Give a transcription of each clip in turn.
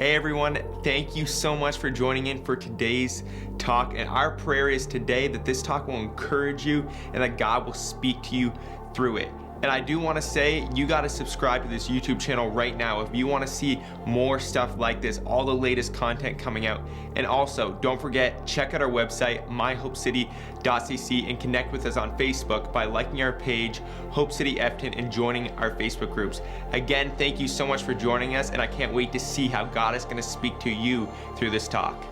Hey everyone, thank you so much for joining in for today's talk. And our prayer is today that this talk will encourage you and that God will speak to you through it. And I do want to say, you got to subscribe to this YouTube channel right now if you want to see more stuff like this, all the latest content coming out. And also, don't forget, check out our website, myhopecity.cc, and connect with us on Facebook by liking our page, Hope City Efton, and joining our Facebook groups. Again, thank you so much for joining us, and I can't wait to see how God is going to speak to you through this talk.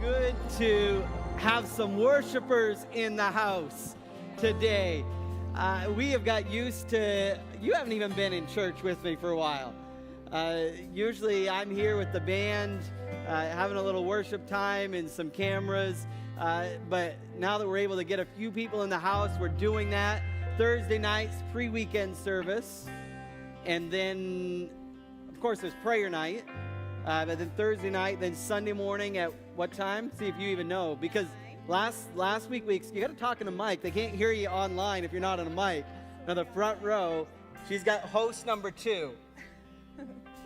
Good to have some worshipers in the house today. We have got used to, you haven't even been in church with me for a while. Usually I'm here with the band, having a little worship time and some cameras. But now that we're able to get a few people in the house, we're doing that. Thursday nights, pre-weekend service. And then, of course, there's prayer night. But then Thursday night, then Sunday morning at what time? See if you even know. Because Last week, you got to talk in the mic. They can't hear you online if you're not on a mic. Now, the front row, she's got host number 2.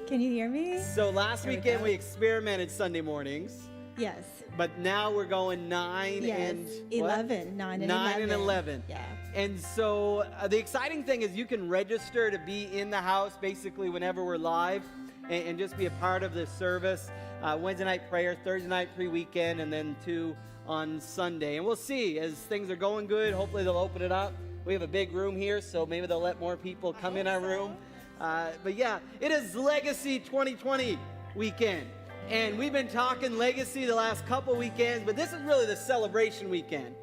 Can you hear me? So last weekend, we experimented Sunday mornings. Yes. But now we're going 9 and 11. 9 and 11. Yeah. And so the exciting thing is you can register to be in the house basically whenever we're live and just be a part of this service. Wednesday night prayer, Thursday night pre-weekend, and then 2 on Sunday. And we'll see as things are going good. Hopefully they'll open it up. We have a big room here, so maybe they'll let more people come in our room. But yeah, it is Legacy 2020 weekend. And we've been talking Legacy the last couple weekends, but this is really the celebration weekend.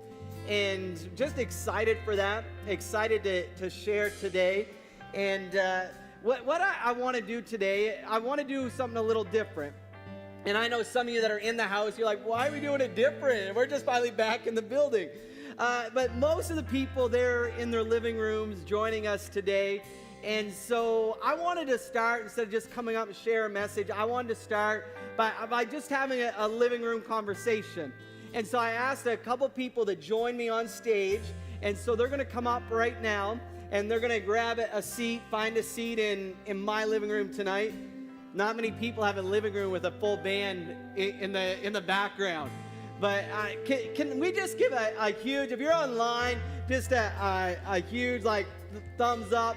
And just excited for that. Excited to share today. And what I want to do today, I want to do something a little different. And I know some of you that are in the house, you're like, why are we doing it different? We're just finally back in the building. But most of the people, they're in their living rooms joining us today. And so I wanted to start, instead of just coming up and share a message, I wanted to start by just having a living room conversation. And so I asked a couple people to join me on stage. And so they're going to come up right now, and they're going to grab a seat, find a seat in my living room tonight. Not many people have a living room with a full band in the background. But can we just give a huge, if you're online, just a huge thumbs up,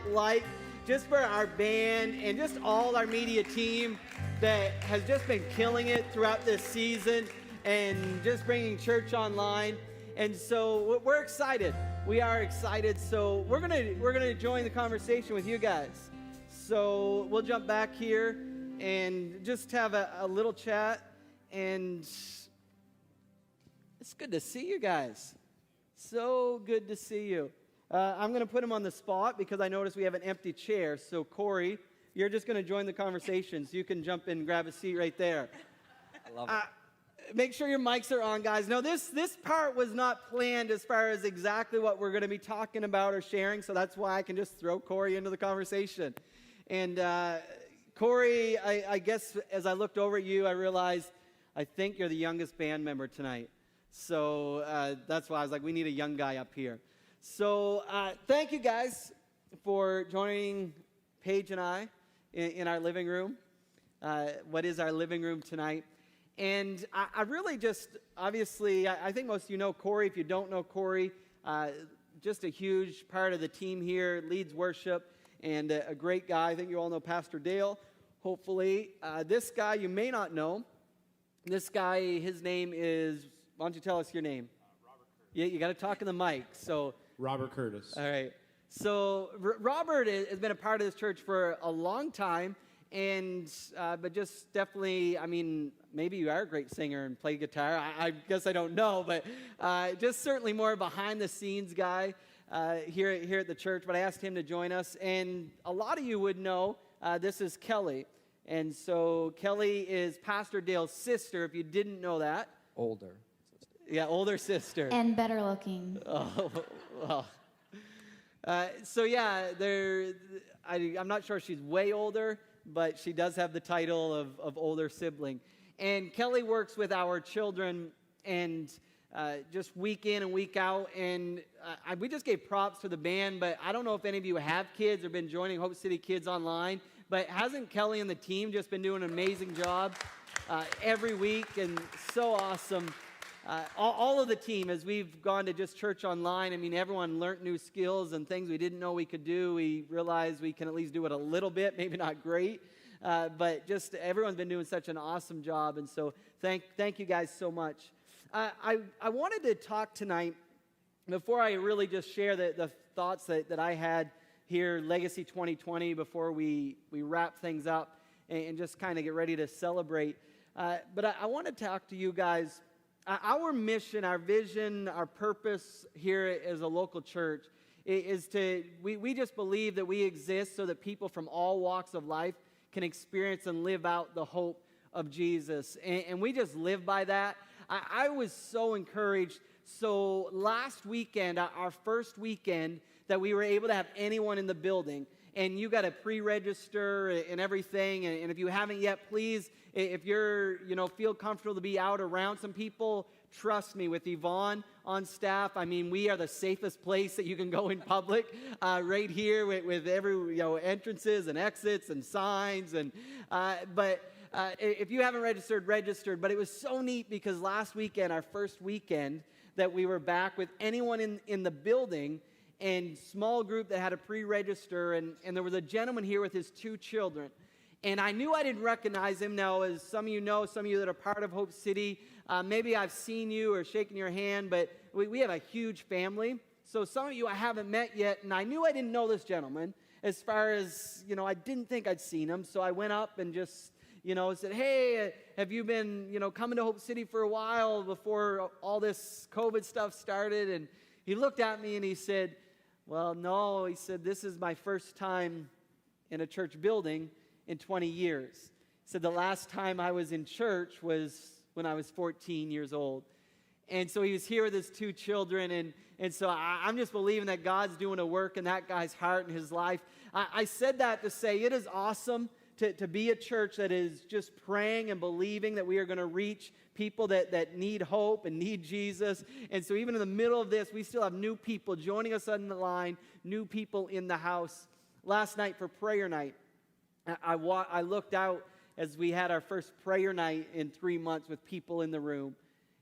just for our band and just all our media team that has just been killing it throughout this season and just bringing church online. And so we're excited. We are excited. So we're gonna join the conversation with you guys. So we'll jump back here and just have a little chat. And it's good to see you guys. So good to see you. I'm going to put him on the spot because I noticed we have an empty chair. So Corey, you're just going to join the conversation. So you can jump in and grab a seat right there. I love it. Make sure your mics are on, guys. Now, this part was not planned as far as exactly what we're going to be talking about or sharing. So that's why I can just throw Corey into the conversation. And Corey, I guess as I looked over at you, I realized I think you're the youngest band member tonight. So that's why I was like, we need a young guy up here. So thank you guys for joining Paige and I in our living room. What is our living room tonight? And I really just, obviously, I think most of you know Corey. If you don't know Corey, just a huge part of the team here, leads worship, and a great guy. I think you all know Pastor Dale, hopefully. This guy you may not know. This guy, his name is, why don't you tell us your name? Robert Curtis. Yeah, you got to talk in the mic. So Robert Curtis. All right. So Robert has been a part of this church for a long time, and but just definitely, I mean, maybe you are a great singer and play guitar. I guess I don't know, but just certainly more behind the scenes guy here at the church. But I asked him to join us, and a lot of you would know this is Kelly, and so Kelly is Pastor Dale's sister. If you didn't know that, Older. yeah, older sister. And better looking. Oh, well. So yeah, I'm not sure she's way older, but she does have the title of older sibling. And Kelly works with our children and just week in and week out. And we just gave props to the band, but I don't know if any of you have kids or been joining Hope City Kids online. but hasn't Kelly and the team just been doing an amazing job every week, and so awesome. All of the team, as we've gone to just church online, I mean, everyone learned new skills and things we didn't know we could do. We realized we can at least do it a little bit, maybe not great, but just everyone's been doing such an awesome job, and so thank you guys so much. I wanted to talk tonight, before I really just share the thoughts that I had here, Legacy 2020, before we wrap things up and just kind of get ready to celebrate. But I want to talk to you guys. Our mission, our vision, our purpose here as a local church is we just believe that we exist so that people from all walks of life can experience and live out the hope of Jesus. And we just live by that. I was so encouraged. So last weekend, our first weekend, that we were able to have anyone in the building. And you got to pre-register and everything. And if you haven't yet, please, if you're, feel comfortable to be out around some people, trust me, with Yvonne on staff, I mean, we are the safest place that you can go in public, right here with every, entrances and exits and signs. But if you haven't registered. But it was so neat because last weekend, our first weekend, that we were back with anyone in the building, and small group that had to pre-register, and there was a gentleman here with his 2 children. And I knew I didn't recognize him. Now, as some of you know, some of you that are part of Hope City, maybe I've seen you or shaken your hand, but we have a huge family. So some of you I haven't met yet, and I knew I didn't know this gentleman as far as, I didn't think I'd seen him. So I went up and just, said, hey, have you been, coming to Hope City for a while before all this COVID stuff started? And he looked at me and he said, well, no, he said, this is my first time in a church building in 20 years. He said, the last time I was in church was when I was 14 years old. And so he was here with his 2 children, and so I'm just believing that God's doing a work in that guy's heart and his life. I said that to say it is awesome to be a church that is just praying and believing that we are going to reach people that need hope and need Jesus. And so even in the middle of this, we still have new people joining us on the line, new people in the house. Last night for prayer night, I looked out as we had our first prayer night in 3 months with people in the room.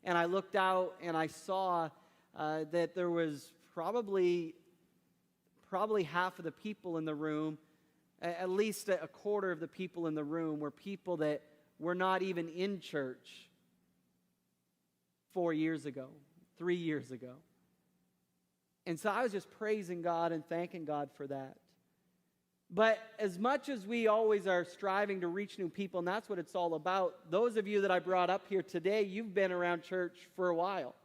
And I looked out and I saw that there was probably half of the people in the room, at least a quarter of the people in the room were people that were not even in church 4 years ago, 3 years ago. And so I was just praising God and thanking God for that. But as much as we always are striving to reach new people, and that's what it's all about, those of you that I brought up here today, you've been around church for a while.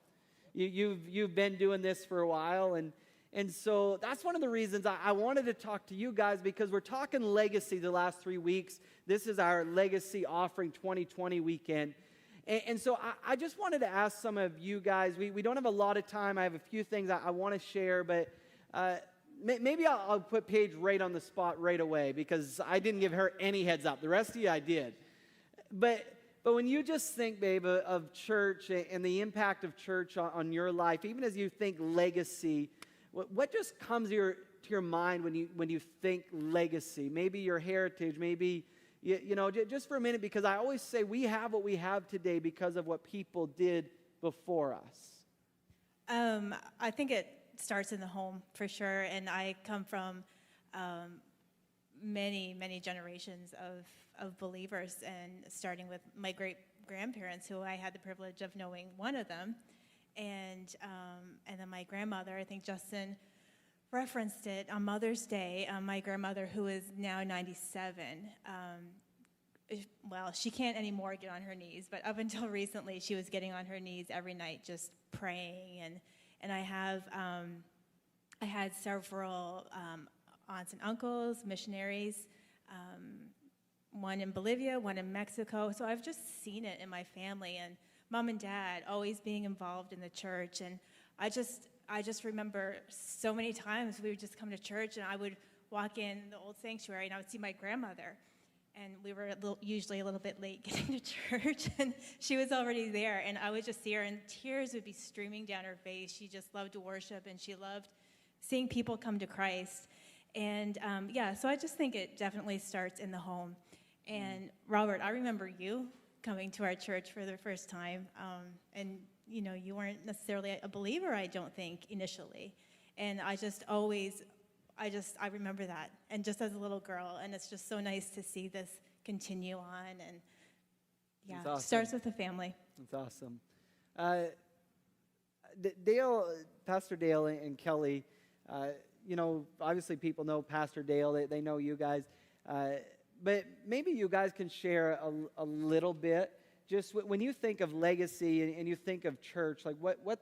You've been doing this for a while, and so that's one of the reasons I wanted to talk to you guys, because we're talking legacy the last 3 weeks. This is our Legacy Offering 2020 weekend. And so I just wanted to ask some of you guys, we don't have a lot of time. I have a few things I want to share, but maybe I'll put Paige right on the spot right away, because I didn't give her any heads up. The rest of you I did. But when you just think, babe, of church and the impact of church on your life, even as you think legacy, what just comes to your mind when you think legacy? Maybe your heritage, maybe, just for a minute, because I always say we have what we have today because of what people did before us. I think it starts in the home for sure, and I come from many generations of believers, and starting with my great grandparents, who I had the privilege of knowing one of them, and then my grandmother. I think Justin referenced it on Mother's Day. My grandmother, who is now 97, well, she can't anymore get on her knees, but up until recently, she was getting on her knees every night just praying. And I had several aunts and uncles, missionaries, one in Bolivia, one in Mexico. So I've just seen it in my family, and mom and dad always being involved in the church. And I just remember so many times we would just come to church, and I would walk in the old sanctuary, and I would see my grandmother. And we were usually a little bit late getting to church, and she was already there. And I would just see her, and tears would be streaming down her face. She just loved to worship, and she loved seeing people come to Christ. And so I just think it definitely starts in the home. And Robert, I remember you coming to our church for the first time, and you weren't necessarily a believer, I don't think, initially. And I remember that, and just as a little girl, and it's just so nice to see this continue on, and That's awesome. It starts with the family. That's awesome. Pastor Dale and Kelly, obviously people know Pastor Dale, they know you guys, but maybe you guys can share a little bit, just when you think of legacy and you think of church, like what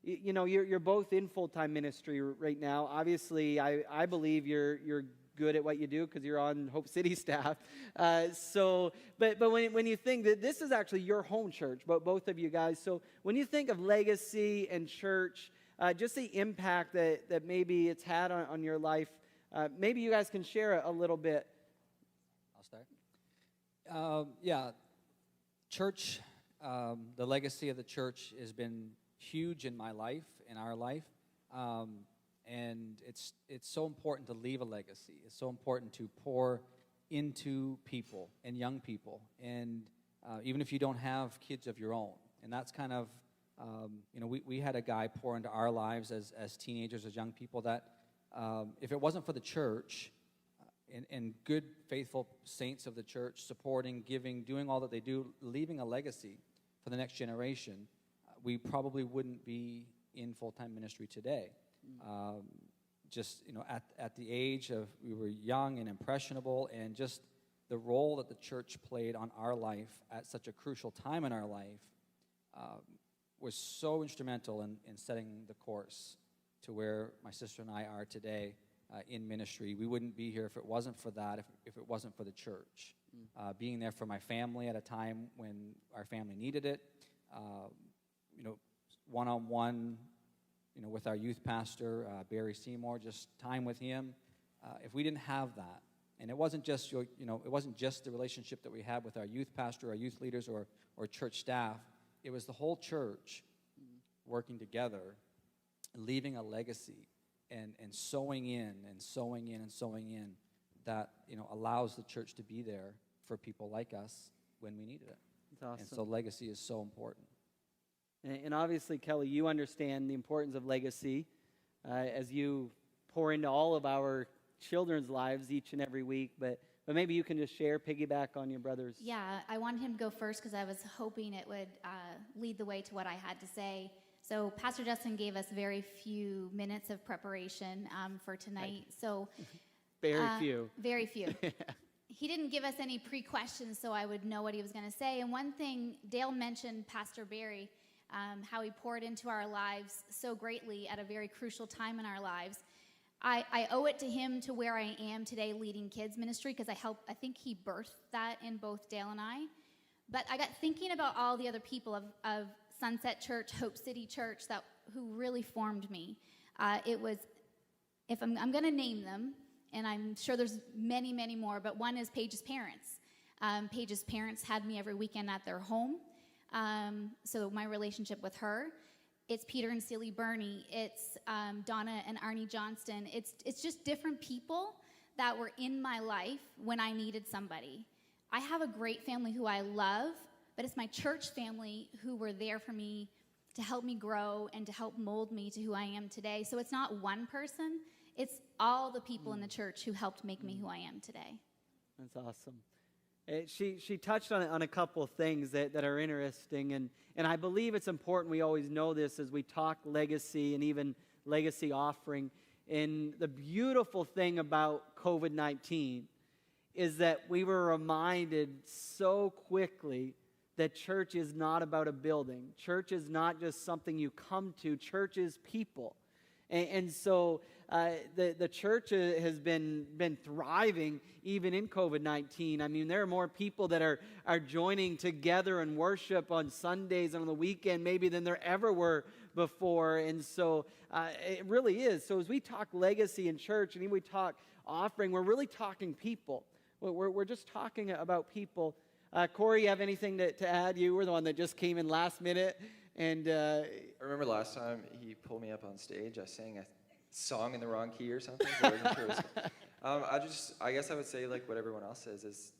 you're both in full-time ministry right now. Obviously, I believe you're good at what you do because you're on HopeCity staff. But when you think that this is actually your home church, both of you guys. So when you think of legacy and church, just the impact that maybe it's had on your life, maybe you guys can share a little bit. I'll start. Church, the legacy of the church has been huge in my life, in our life. And it's so important to leave a legacy. It's so important to pour into people and young people, and even if you don't have kids of your own. And that's kind of, we had a guy pour into our lives as teenagers, as young people, that if it wasn't for the church and good, faithful saints of the church supporting, giving, doing all that they do, leaving a legacy for the next generation, we probably wouldn't be in full-time ministry today. At the age of, we were young and impressionable, and just the role that the church played on our life at such a crucial time in our life was so instrumental in setting the course to where my sister and I are today in ministry. We wouldn't be here if it wasn't for that, if it wasn't for the church. Being there for my family at a time when our family needed it, one-on-one, with our youth pastor, Barry Seymour, just time with him. If we didn't have that, and it wasn't just the relationship that we had with our youth pastor, our youth leaders, or church staff. It was the whole church working together, leaving a legacy, and sowing in that allows the church to be there for people like us when we needed it. That's awesome. And so legacy is so important. And obviously, Kelly, you understand the importance of legacy as you pour into all of our children's lives each and every week. But maybe you can just share, piggyback on your brother's. Yeah, I wanted him to go first because I was hoping it would lead the way to what I had to say. So Pastor Justin gave us very few minutes of preparation for tonight. So Very few. Very few. He didn't give us any pre-questions, so I would know what he was going to say. And one thing, Dale mentioned Pastor Barry, how he poured into our lives so greatly at a very crucial time in our lives. I owe it to him to where I am today leading kids ministry, because I think he birthed that in both Dale and I. But I got thinking about all the other people of Sunset Church, HopeCity Church, who really formed me. It was, if I'm going to name them, and I'm sure there's many, many more, but one is Paige's parents. Paige's parents had me every weekend at their home. So my relationship with her, it's Peter and Celie Burney, it's Donna and Arnie Johnston. It's just different people that were in my life when I needed somebody. I have a great family who I love, but it's my church family who were there for me to help me grow and to help mold me to who I am today. So it's not one person, it's all the people in the church who helped make me who I am today. That's awesome. She touched on a couple of things that are interesting, and I believe it's important we always know this as we talk legacy and even legacy offering. And the beautiful thing about COVID-19 is that we were reminded so quickly that church is not about a building. Church is not just something you come to. Church is people. And so the church has been thriving even in COVID-19. I mean, there are more people that are joining together in worship on Sundays and on the weekend maybe than there ever were before. And so it really is. So as we talk legacy in church and even we talk offering, we're really talking people. We're just talking about people. Corey, you have anything to add? You were the one that just came in last minute. And I remember last time he pulled me up on stage, I sang song in the wrong key or something. So I wasn't sure. I guess I would say like what everyone else says is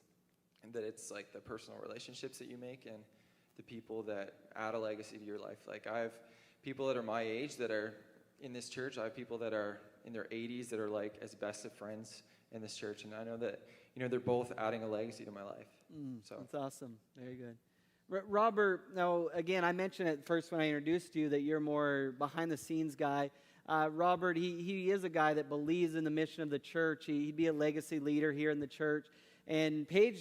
that it's like the personal relationships that you make and the people that add a legacy to your life. Like I have people that are my age that are in this church. I have people that are in their 80s that are like as best of friends in this church, and I know that they're both adding a legacy to my life. So That's awesome. Very good. Robert, now again, I mentioned at first when I introduced you that you're more behind the scenes guy. Robert, he is a guy that believes in the mission of the church. He'd be a legacy leader here in the church. And Paige,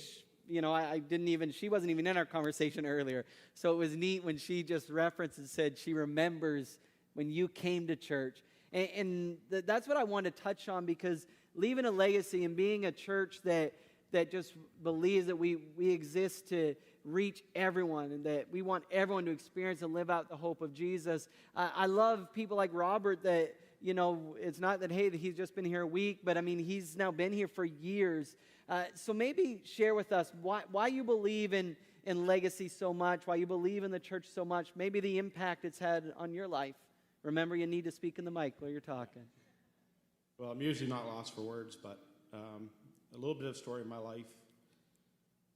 she wasn't even in our conversation earlier. So it was neat when she just referenced and said she remembers when you came to church. And that's what I want to touch on, because leaving a legacy and being a church that just believes that we exist to reach everyone and that we want everyone to experience and live out the hope of Jesus. I love people like Robert that, it's not that, hey, he's just been here a week, but I mean, he's now been here for years. So maybe share with us why you believe in legacy so much, why you believe in the church so much, maybe the impact it's had on your life. Remember, you need to speak in the mic while you're talking. Well, I'm usually not lost for words, but a little bit of story of my life.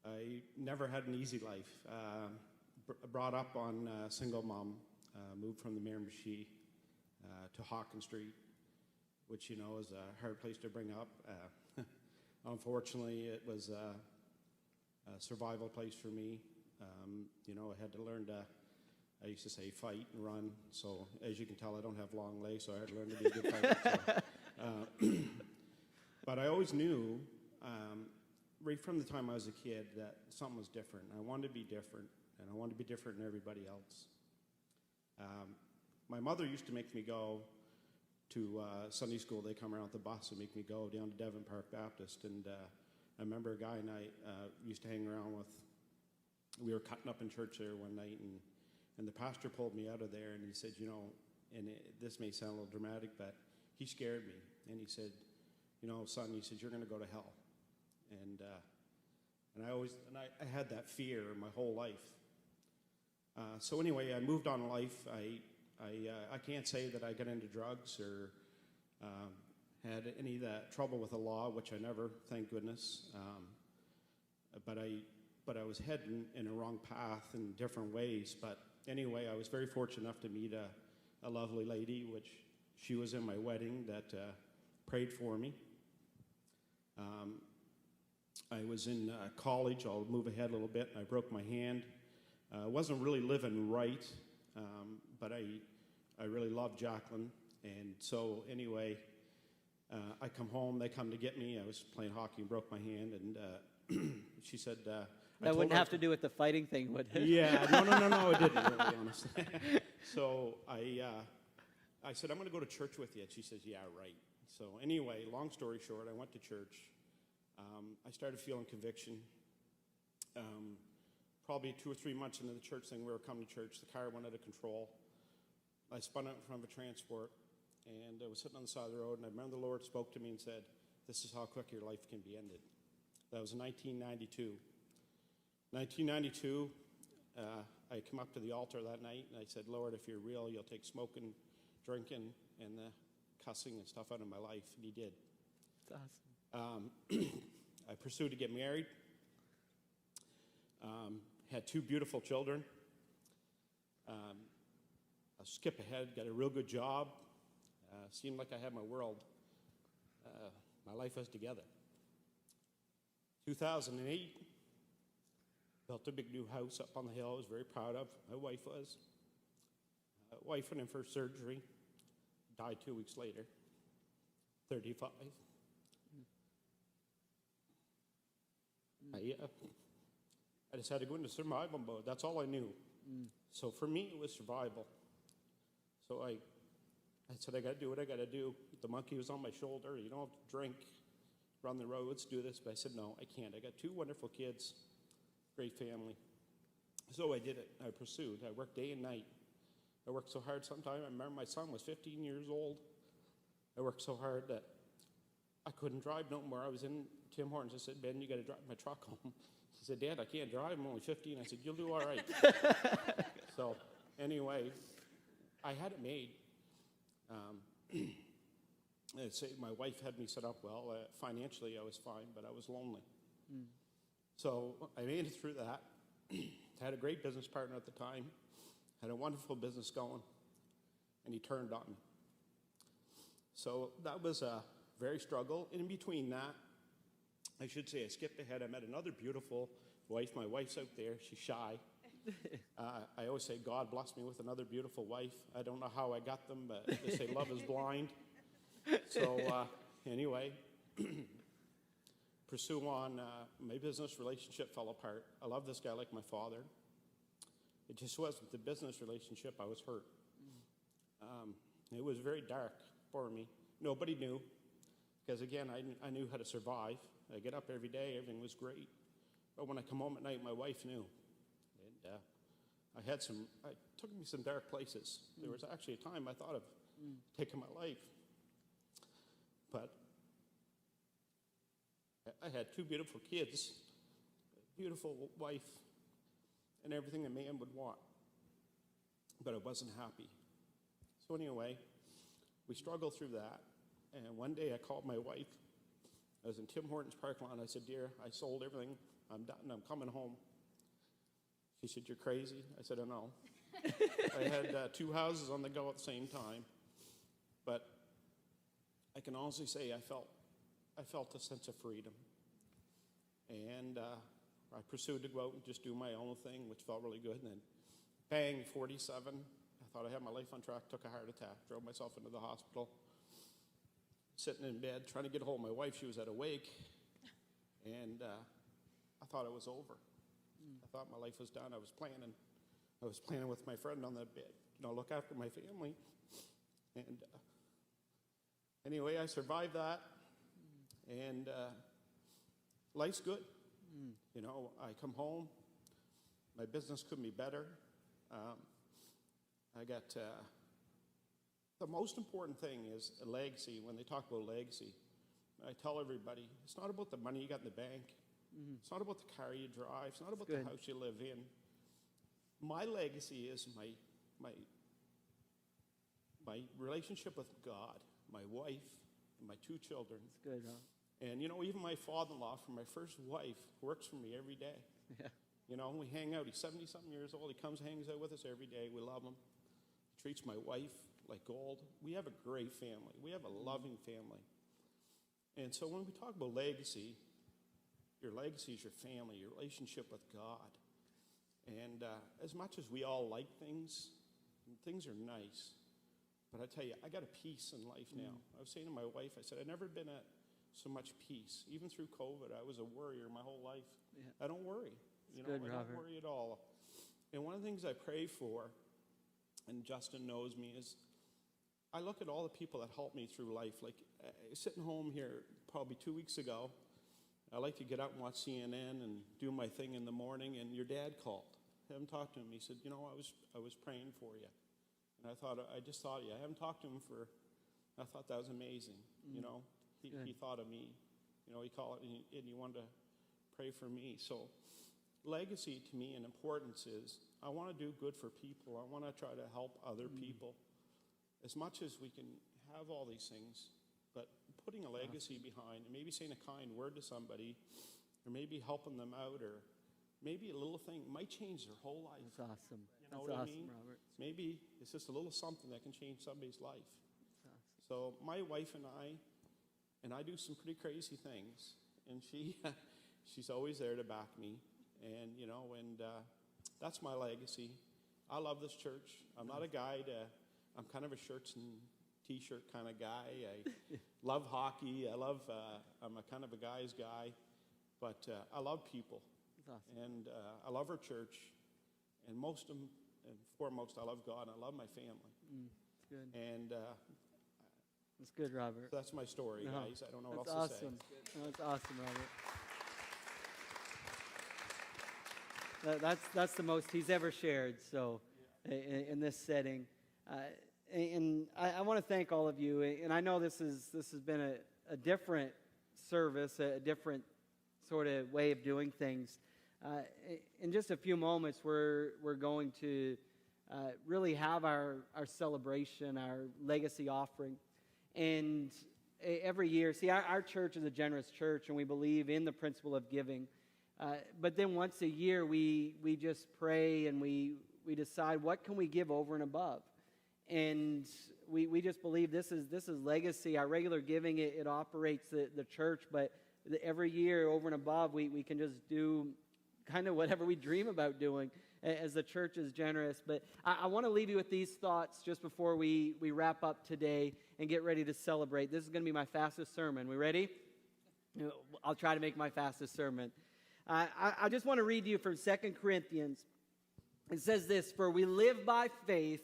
I never had an easy life. Brought up on single mom, moved from the Miramichi to Hawkins Street, which, is a hard place to bring up. Unfortunately, it was a survival place for me. I had to learn to, I used to say, fight and run. So as you can tell, I don't have long legs, so I had to learn to be a good fighter. But I always knew, right from the time I was a kid, that something was different. I wanted to be different, and I wanted to be different than everybody else. My mother used to make me go to Sunday school. They come around with the bus and make me go down to Devon Park Baptist. And I remember a guy and I used to hang around with. We were cutting up in church there one night, and the pastor pulled me out of there, and he said, this may sound a little dramatic, but he scared me. And he said, son, he said, you're going to go to hell. And I had that fear my whole life. So anyway, I moved on in life. I can't say that I got into drugs or had any of that trouble with the law, which I never, thank goodness. But I was heading in a wrong path in different ways. But anyway, I was very fortunate enough to meet a lovely lady, which she was in my wedding, that prayed for me. I was in college. I'll move ahead a little bit. I broke my hand. I wasn't really living right, but I really loved Jacqueline. And so anyway, I come home. They come to get me. I was playing hockey and broke my hand. And she said... that wouldn't have to do with the fighting thing, would it? Yeah, no, it didn't, really, honestly. So I said, I'm going to go to church with you. And she says, yeah, right. So anyway, long story short, I went to church. I started feeling conviction. Probably 2 or 3 months into the church thing, we were coming to church. The car went out of control. I spun out in front of a transport, and I was sitting on the side of the road, and I remember the Lord spoke to me and said, this is how quick your life can be ended. That was 1992. 1992, I come up to the altar that night, and I said, Lord, if you're real, you'll take smoking, drinking, and the cussing and stuff out of my life, and he did. That's awesome. I pursued to get married. Had 2 beautiful children. I'll skip ahead, got a real good job. Seemed like I had my world. My life was together. 2008, built a big new house up on the hill I was very proud of. My wife was. Wife went in for surgery. Died 2 weeks later. 35. I just had to go into survival mode. That's all I knew. So for me, it was survival. So I said, I got to do what I got to do. The monkey was on my shoulder. You don't have to drink, run the roads, do this. But I said, no, I can't. I got 2 wonderful kids, great family. So I did it. I pursued. I worked day and night. I worked so hard sometime. I remember my son was 15 years old. I worked so hard that I couldn't drive no more. I was in Tim Hortons. I said, Ben, you got to drive my truck home. He said, Dad, I can't drive. I'm only 15. I said, you'll do all right. So anyway, I had it made. I'd say my wife had me set up well. Financially, I was fine, but I was lonely. So I made it through that. Had a great business partner at the time, had a wonderful business going, and he turned on me. So that was a very struggle. In between that, I should say I skipped ahead. I met another beautiful wife. My wife's out there. She's shy. I always say God blessed me with another beautiful wife. I don't know how I got them, but they say love is blind. So anyway, pursue on. My business relationship fell apart. I love this guy like my father. It just wasn't the business relationship. I was hurt. It was very dark for me. Nobody knew, because again, I knew how to survive. I get up every day. Everything was great. But when I come home at night, my wife knew. And it took me some dark places. There was actually a time I thought of taking my life. But I had two beautiful kids, a beautiful wife, and everything a man would want. But I wasn't happy. So anyway, we struggled through that. And one day I called my wife. I was in Tim Hortons parking lot. I said, dear, I sold everything. I'm done. I'm coming home. She said, you're crazy. I said, I know. I had 2 houses on the go at the same time. But I can honestly say I felt a sense of freedom. And I pursued to go out and just do my own thing, which felt really good. And then, bang, 47. I thought I had my life on track, took a heart attack, drove myself into the hospital. Sitting in bed, trying to get a hold of my wife. She was at a wake. And I thought it was over. I thought my life was done. I was planning with my friend on the bed, look after my family. And anyway, I survived that. And life's good. I come home. My business couldn't be better. I got... the most important thing is a legacy. When they talk about legacy, I tell everybody, it's not about the money you got in the bank. It's not about the car you drive. It's not about the house you live in. My legacy is my relationship with God, my wife, and my 2 children. That's good, huh? And, even my father-in-law from my first wife works for me every day. Yeah. We hang out. He's 70-something years old. He comes, hangs out with us every day. We love him. He treats my wife like gold. We have a great family. We have a loving family. And so when we talk about legacy, your legacy is your family, your relationship with God. And as much as we all like things, and things are nice, but I tell you, I got a peace in life now. I was saying to my wife, I said, I've never been at so much peace. Even through COVID, I was a worrier my whole life. Yeah. I don't worry. I don't worry at all. And one of the things I pray for, and Justin knows me, is I look at all the people that helped me through life. Like sitting home here probably 2 weeks ago, I like to get up and watch CNN and do my thing in the morning, and your dad called. I haven't talked to him. He said, I was praying for you. And I just thought of you. I haven't talked to him I thought that was amazing. He thought of me. He called and he wanted to pray for me. So legacy to me and importance is I want to do good for people. I want to try to help other people. As much as we can have all these things, but putting a legacy behind and maybe saying a kind word to somebody or maybe helping them out or maybe a little thing might change their whole life. That's awesome. That's awesome, I mean? Robert. Maybe it's just a little something that can change somebody's life. That's awesome. So my wife and I do some pretty crazy things, and she's always there to back me, and that's my legacy. I love this church. I'm not a guy I'm kind of a shirts and t-shirt kind of guy. I love hockey. I'm a kind of a guy's guy, but I love people. That's awesome. And I love our church, and foremost, I love God, and I love my family. That's good. And that's good, Robert. that's my story, guys. I don't know what That's else to say. awesome. That's awesome, Robert. That's the most he's ever shared. So, in this setting, and I want to thank all of you. And I know this has been a different service, a different sort of way of doing things. In just a few moments, we're going to really have our celebration, our legacy offering. And every year, see, our church is a generous church, and we believe in the principle of giving. But then once a year, we just pray and we decide what can we give over and above. And we just believe this is legacy. Our regular giving, it operates the church, but every year over and above, we can just do kind of whatever we dream about doing as the church is generous. But I want to leave you with these thoughts just before we wrap up today and get ready to celebrate. This is going to be my fastest sermon. We ready? I'll try to make my fastest sermon. I just want to read to you from 2 Corinthians. It says this, "For we live by faith,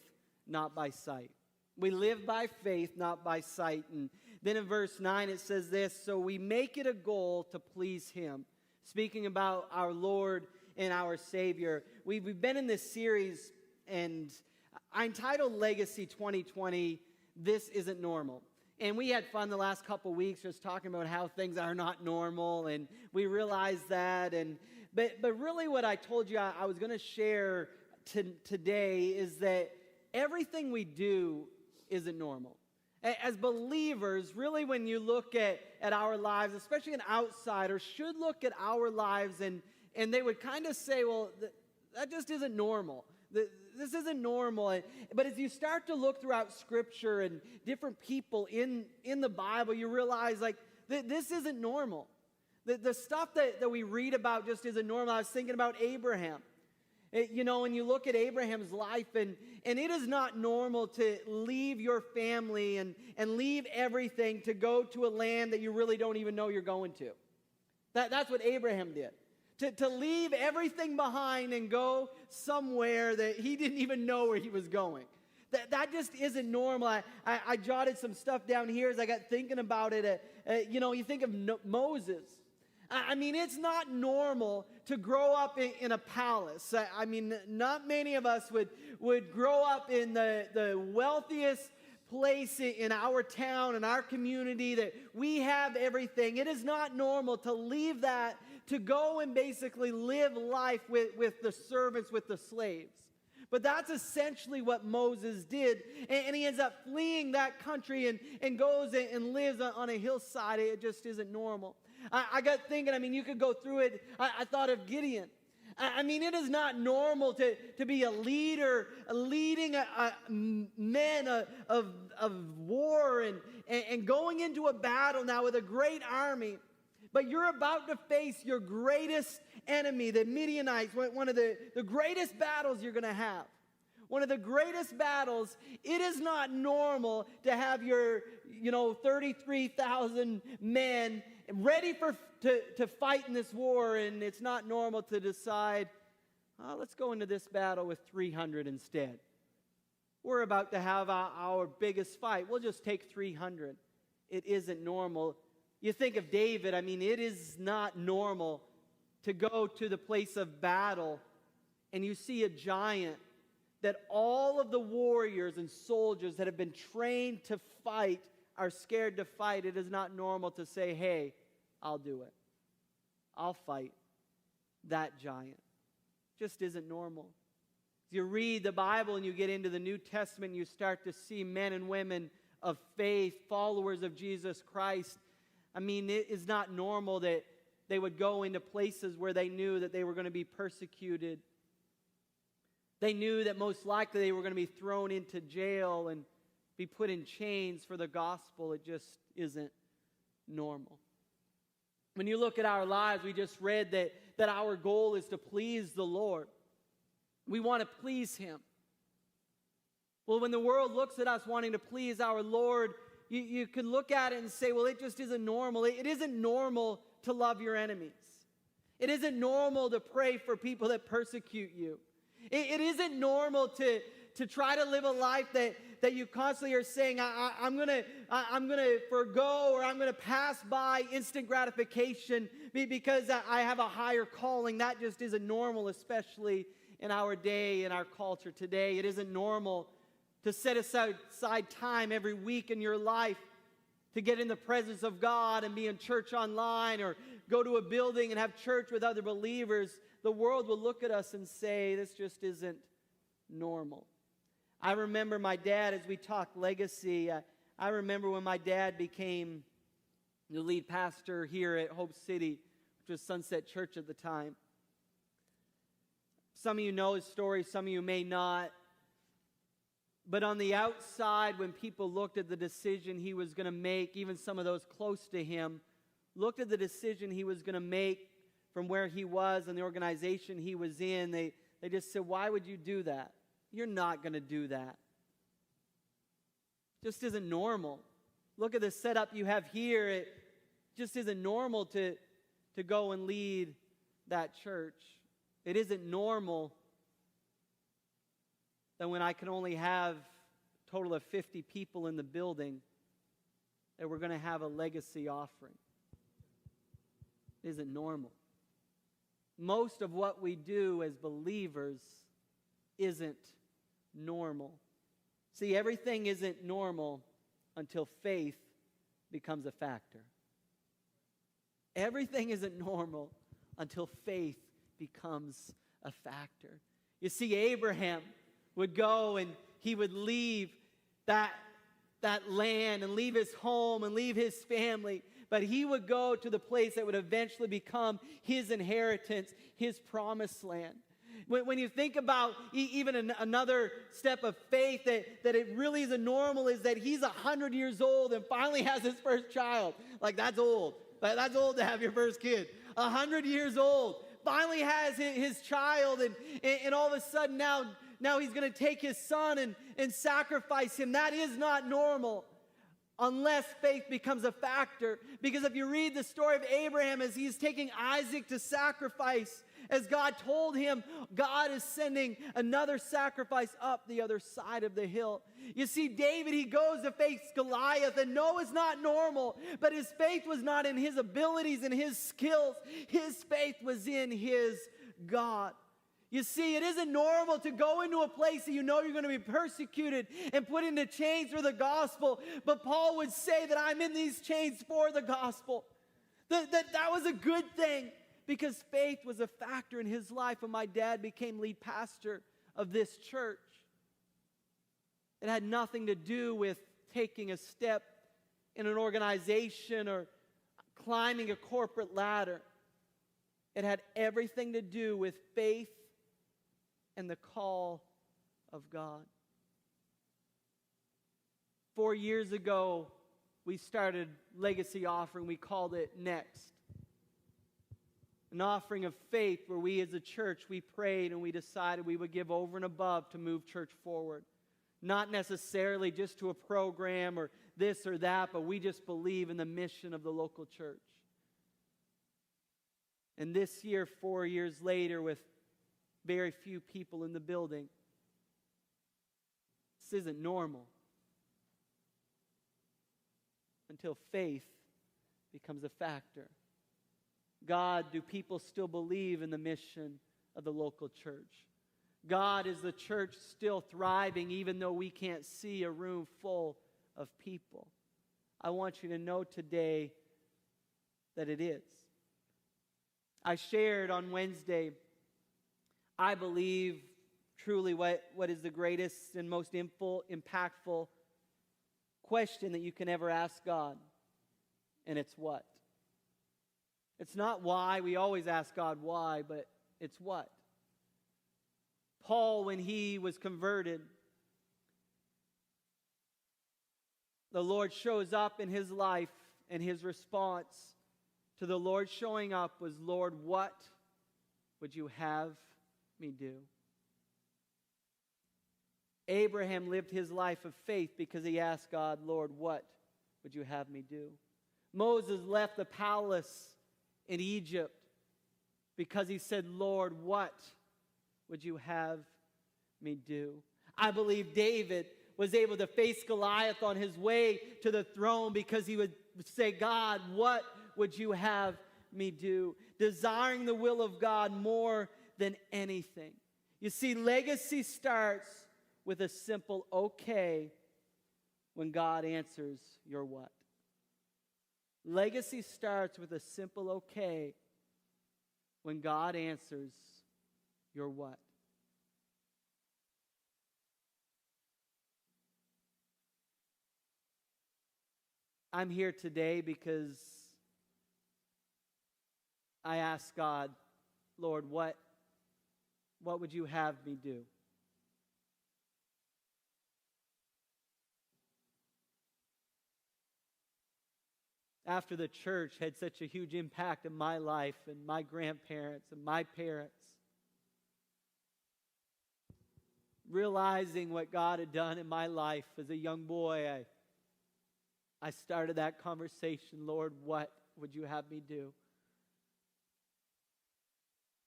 not by sight." We live by faith, not by sight. And then in verse 9 it says this, "So we make it a goal to please Him." Speaking about our Lord and our Savior. We've been in this series, and I entitled Legacy 2020, This Isn't Normal. And we had fun the last couple weeks just talking about how things are not normal, and we realized that. But really what I told you I was going to share today is that everything we do isn't normal. As believers, really when you look at our lives, especially an outsider, should look at our lives and they would kind of say, well, that just isn't normal. This isn't normal. But as you start to look throughout Scripture and different people in the Bible, you realize, like, this isn't normal. The stuff that we read about just isn't normal. I was thinking about Abraham. When you look at Abraham's life, and it is not normal to leave your family and leave everything to go to a land that you really don't even know you're going to. That's what Abraham did. To leave everything behind and go somewhere that he didn't even know where he was going. That just isn't normal. I jotted some stuff down here as I got thinking about it. You think of Moses. I mean, it's not normal to grow up in a palace. I mean, not many of us would grow up in the wealthiest place in our town, in our community, that we have everything. It is not normal to leave that to go and basically live life with the servants, with the slaves. But that's essentially what Moses did. And he ends up fleeing that country and goes and lives on a hillside. It just isn't normal. I got thinking, I mean, you could go through it. I thought of Gideon. I mean, it is not normal to be a leader, leading men of war and going into a battle now with a great army. But you're about to face your greatest enemy, the Midianites, one of the greatest battles you're going to have. One of the greatest battles. It is not normal to have your 33,000 men ready to fight in this war, and it's not normal to decide, let's go into this battle with 300 instead. We're about to have our biggest fight. We'll just take 300. It isn't normal. You think of David. I mean, it is not normal to go to the place of battle and you see a giant that all of the warriors and soldiers that have been trained to fight are scared to fight. It is not normal to say, hey, I'll do it. I'll fight that giant. Just isn't normal. As you read the Bible and you get into the New Testament, you start to see men and women of faith, followers of Jesus Christ. I mean, it is not normal that they would go into places where they knew that they were going to be persecuted. They knew that most likely they were going to be thrown into jail and be put in chains for the gospel. It just isn't normal. When you look at our lives, we just read that our goal is to please the Lord. We want to please Him. Well, when the world looks at us wanting to please our Lord, you could look at it and say, well, it just isn't normal. It isn't normal to love your enemies. It isn't normal to pray for people that persecute you. It isn't normal to try to live a life that you constantly are saying, I'm gonna forgo, or I'm gonna pass by instant gratification because I have a higher calling. That just isn't normal, especially in our day, in our culture today. It isn't normal to set aside time every week in your life to get in the presence of God and be in church online or go to a building and have church with other believers. The world will look at us and say, this just isn't normal. I remember my dad, as we talked legacy, I remember when my dad became the lead pastor here at HopeCity, which was Sunset Church at the time. Some of you know his story, some of you may not. But on the outside, when people looked at the decision he was going to make, even some of those close to him, looked at the decision he was going to make from where he was and the organization he was in, they just said, why would you do that? You're not going to do that. Just isn't normal. Look at the setup you have here. It just isn't normal to go and lead that church. It isn't normal that when I can only have a total of 50 people in the building, that we're going to have a legacy offering. It isn't normal. Most of what we do as believers isn't normal. See, everything isn't normal until faith becomes a factor. Everything isn't normal until faith becomes a factor. You see, Abraham would go and he would leave that land and leave his home and leave his family, but he would go to the place that would eventually become his inheritance, his promised land. When you think about even another step of faith that it really isn't normal, is that he's 100 years old and finally has his first child. Like, that's old. That's old to have your first kid. 100 years old. Finally has his child, and all of a sudden now he's going to take his son and sacrifice him. That is not normal unless faith becomes a factor. Because if you read the story of Abraham as he's taking Isaac to sacrifice, as God told him, God is sending another sacrifice up the other side of the hill. You see, David, he goes to face Goliath, and no, it's not normal, but his faith was not in his abilities and his skills. His faith was in his God. You see, it isn't normal to go into a place that you know you're going to be persecuted and put into chains for the gospel. But Paul would say that I'm in these chains for the gospel. That was a good thing, because faith was a factor in his life when my dad became lead pastor of this church. It had nothing to do with taking a step in an organization or climbing a corporate ladder. It had everything to do with faith and the call of God. 4 years ago, we started Legacy Offering. We called it Next. An offering of faith where we as a church, we prayed and we decided we would give over and above to move church forward. Not necessarily just to a program or this or that, but we just believe in the mission of the local church. And this year, 4 years later, with very few people in the building, this isn't normal until faith becomes a factor. God, do people still believe in the mission of the local church? God, is the church still thriving even though we can't see a room full of people? I want you to know today that it is. I shared on Wednesday, I believe truly what is the greatest and most impactful question that you can ever ask God, and it's what? It's not why. We always ask God why, but it's what? Paul, when he was converted, the Lord shows up in his life, and his response to the Lord showing up was, Lord, what would you have me do? Abraham lived his life of faith because he asked God, Lord, what would you have me do? Moses left the palace in Egypt because he said, Lord, what would you have me do? I believe David was able to face Goliath on his way to the throne because he would say, God, what would you have me do? Desiring the will of God more than anything. You see, legacy starts with a simple okay when God answers your what. Legacy starts with a simple okay when God answers your what. I'm here today because I asked God, Lord, what would you have me do? After the church had such a huge impact in my life and my grandparents and my parents, realizing what God had done in my life as a young boy, I started that conversation, Lord, what would you have me do?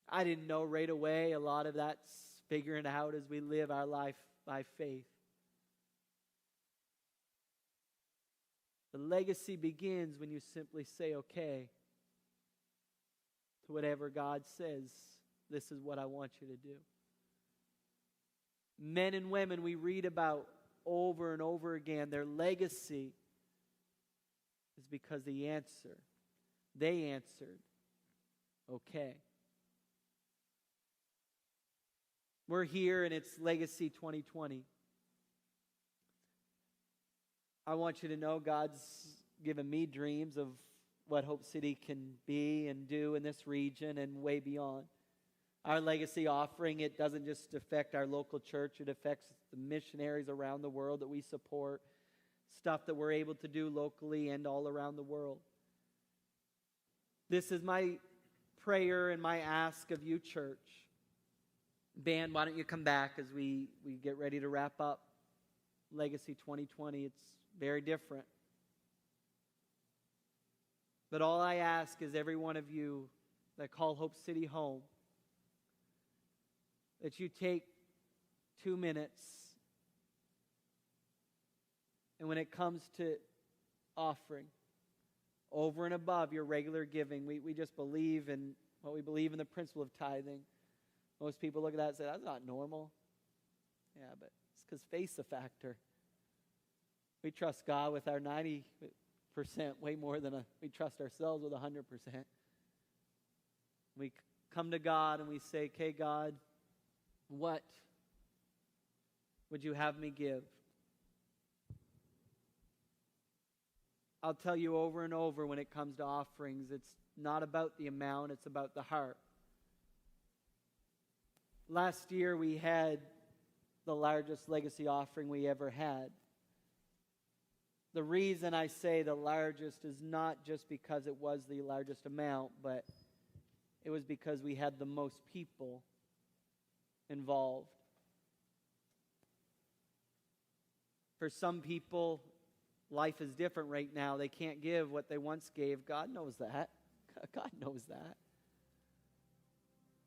I didn't know right away. A lot of that's figuring out as we live our life by faith. The legacy begins when you simply say, okay, to whatever God says, this is what I want you to do. Men and women we read about over and over again, their legacy is because they answered, okay. We're here and it's Legacy 2020. I want you to know God's given me dreams of what Hope City can be and do in this region and way beyond. Our legacy offering, it doesn't just affect our local church, it affects the missionaries around the world that we support, stuff that we're able to do locally and all around the world. This is my prayer and my ask of you, church. Band, why don't you come back as we get ready to wrap up Legacy 2020. It's very different. But all I ask is every one of you that call Hope City home, that you take 2 minutes, and when it comes to offering, over and above your regular giving, we just believe in what we believe in the principle of tithing. Most people look at that and say, that's not normal. Yeah, but it's because faith's a factor. We trust God with our 90% way more than we trust ourselves with 100%. We come to God and we say, okay, God, what would you have me give? I'll tell you over and over when it comes to offerings, it's not about the amount, it's about the heart. Last year we had the largest legacy offering we ever had. The reason I say the largest is not just because it was the largest amount, but it was because we had the most people involved. For some people, life is different right now. They can't give what they once gave. God knows that. God knows that.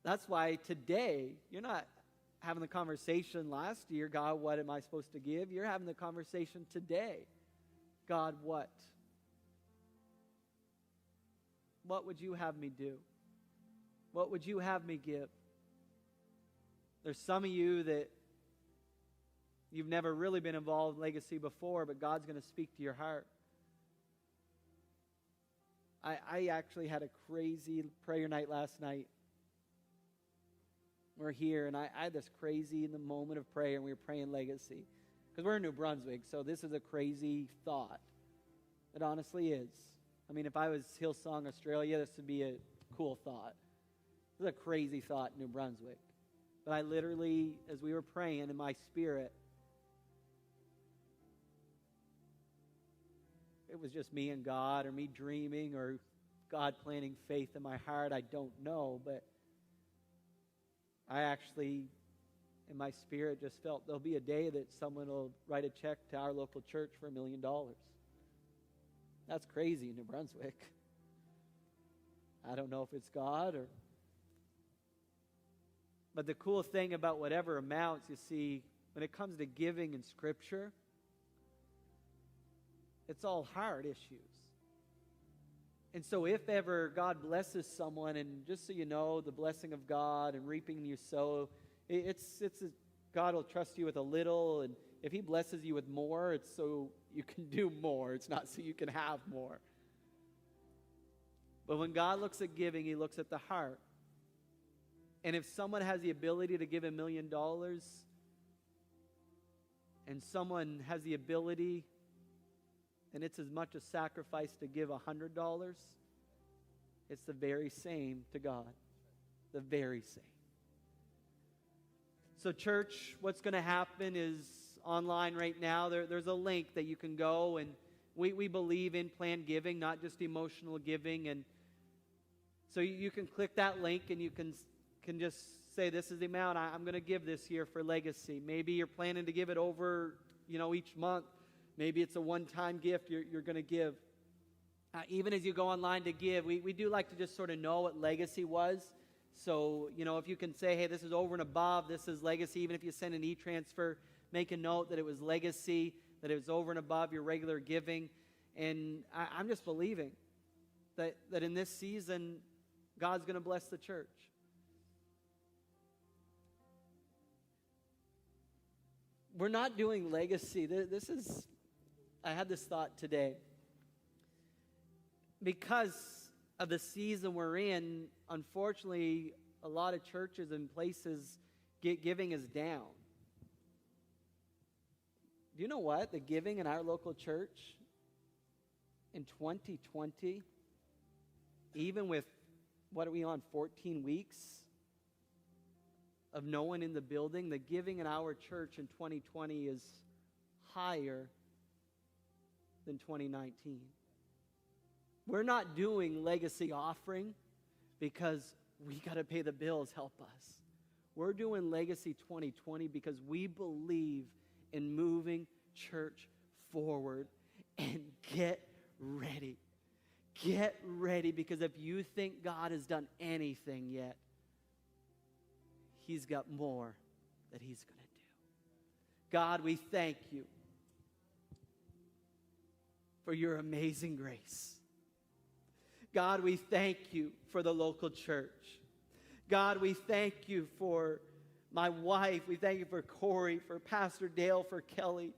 That's why today, you're not having the conversation last year, God, what am I supposed to give? You're having the conversation today. God, what? What would you have me do? What would you have me give? There's some of you that you've never really been involved in legacy before, but God's going to speak to your heart. I actually had a crazy prayer night last night. We're here, and I had this crazy in the moment of prayer, and we were praying legacy. Because we're in New Brunswick, so this is a crazy thought. It honestly is. I mean, if I was Hillsong, Australia, this would be a cool thought. This is a crazy thought in New Brunswick. But I literally, as we were praying in my spirit, it was just me and God, or me dreaming, or God planting faith in my heart. I don't know, but I actually, in my spirit, just felt there'll be a day that someone will write a check to our local church for $1 million. That's crazy in New Brunswick. I don't know if it's God or... But the cool thing about whatever amounts, you see, when it comes to giving in Scripture, it's all heart issues. And so if ever God blesses someone, and just so you know, the blessing of God and reaping you sow, God will trust you with a little, and if He blesses you with more, it's so you can do more. It's not so you can have more. But when God looks at giving, He looks at the heart. And if someone has the ability to give $1 million, and someone has the ability and it's as much a sacrifice to give $100, it's the very same to God. The very same. So church, what's going to happen is online right now, there's a link that you can go, and we believe in planned giving, not just emotional giving. And so you can click that link and you can just say, this is the amount I'm going to give this year for Legacy. Maybe you're planning to give it over, each month. Maybe it's a one-time gift you're going to give. Even as you go online to give, we do like to just sort of know what Legacy was. So, if you can say, hey, this is over and above, this is Legacy, even if you send an e-transfer, make a note that it was Legacy, that it was over and above your regular giving. And I'm just believing that in this season, God's going to bless the church. We're not doing Legacy. I had this thought today. Because of the season we're in, unfortunately, a lot of churches and places, giving is down. Do you know what? The giving in our local church in 2020, even with, what are we on, 14 weeks of no one in the building, the giving in our church in 2020 is higher than 2019. We're not doing Legacy offering because we got to pay the bills, help us. We're doing Legacy 2020 because we believe in moving church forward. And get ready. Get ready, because if you think God has done anything yet, He's got more that He's going to do. God, we thank you for your amazing grace. God, we thank you for the local church. God, we thank you for my wife. We thank you for Corey, for Pastor Dale, for Kelly.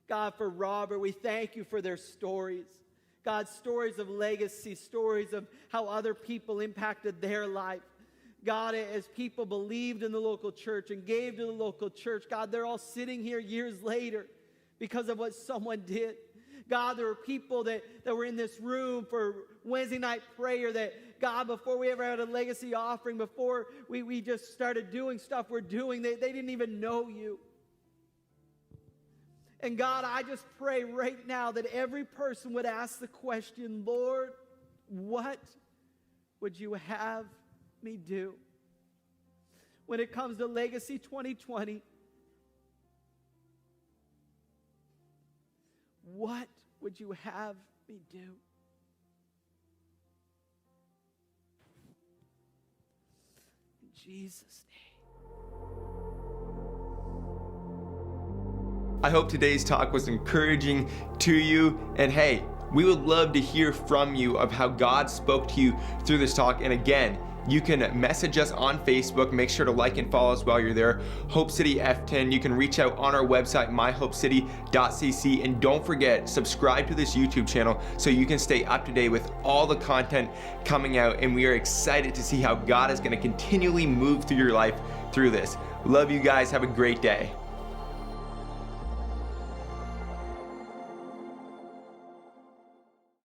God, for Robert, we thank you for their stories. God, stories of legacy, stories of how other people impacted their life. God, as people believed in the local church and gave to the local church, God, they're all sitting here years later because of what someone did. God, there were people that were in this room for Wednesday night prayer that, God, before we ever had a legacy offering, before we just started doing stuff we're doing, they didn't even know you. And God, I just pray right now that every person would ask the question, Lord, what would you have me do? When it comes to Legacy 2020, what would you have me do? In Jesus' name. I hope today's talk was encouraging to you. And hey, we would love to hear from you of how God spoke to you through this talk. And again, you can message us on Facebook. Make sure to like and follow us while you're there. Hope City F10. You can reach out on our website, myhopecity.cc. And don't forget, subscribe to this YouTube channel so you can stay up to date with all the content coming out. And we are excited to see how God is going to continually move through your life through this. Love you guys. Have a great day.